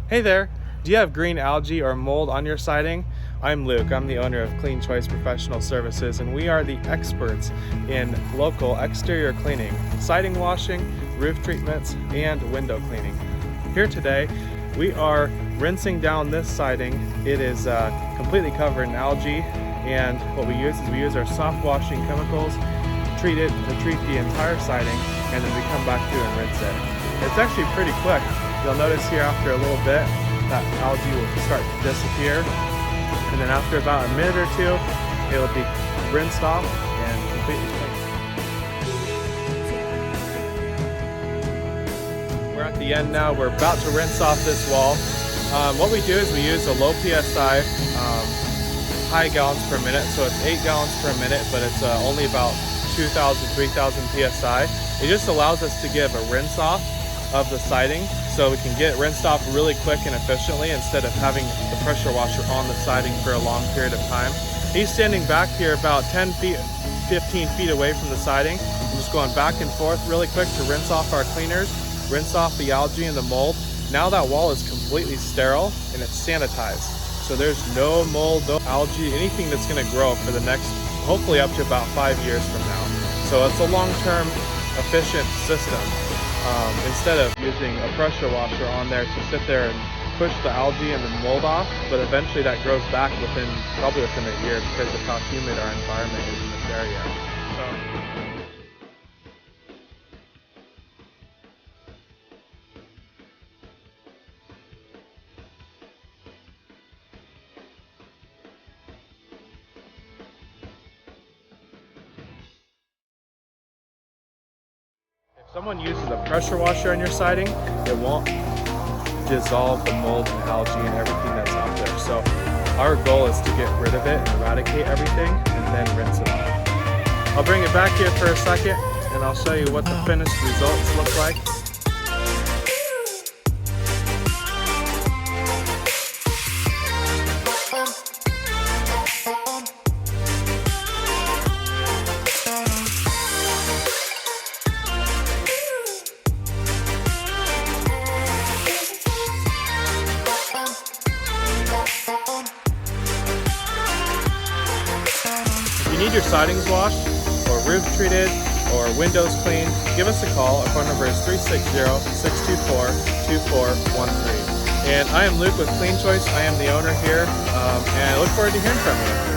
Hey there! Do you have green algae or mold on your siding? I'm Luke. I'm the owner of Clean Choice Professional Services, and we are the experts in local exterior cleaning, siding washing, roof treatments, and window cleaning. Here today, we are rinsing down this siding. It is completely covered in algae, and what we use our soft washing chemicals, treat the entire siding, and then we come back through and rinse it. It's actually pretty quick. You'll notice here after a little bit that algae will start to disappear, and then after about a minute or two it'll be rinsed off and completely clean. We're at the end now. We're about to rinse off this wall. What we do is we use a low PSI, high gallons per minute, so it's 8 gallons per minute, but it's only about 2,000, 3,000 PSI. It just allows us to give a rinse off of the siding, so we can get it rinsed off really quick and efficiently instead of having the pressure washer on the siding for a long period of time. He's standing back here about 10 feet, 15 feet away from the siding. I'm just going back and forth really quick to rinse off our cleaners, rinse off the algae and the mold. Now that wall is completely sterile and it's sanitized. So there's no mold, no algae, anything that's going to grow for the next, hopefully up to about 5 years from now. So it's a long-term, efficient system. Instead of using a pressure washer on there to sit there and push the algae and the mold off, but eventually that grows back probably within a year because of how humid our environment is in this area. If someone uses a pressure washer on your siding, it won't dissolve the mold and algae and everything that's out there. So our goal is to get rid of it and eradicate everything and then rinse it off. I'll bring it back here for a second and I'll show you what the finished results look like. If you need your sidings washed, or roof treated, or windows cleaned, give us a call. Our phone number is 360-624-2413. And I am Luke with Clean Choice. I am the owner here, and I look forward to hearing from you.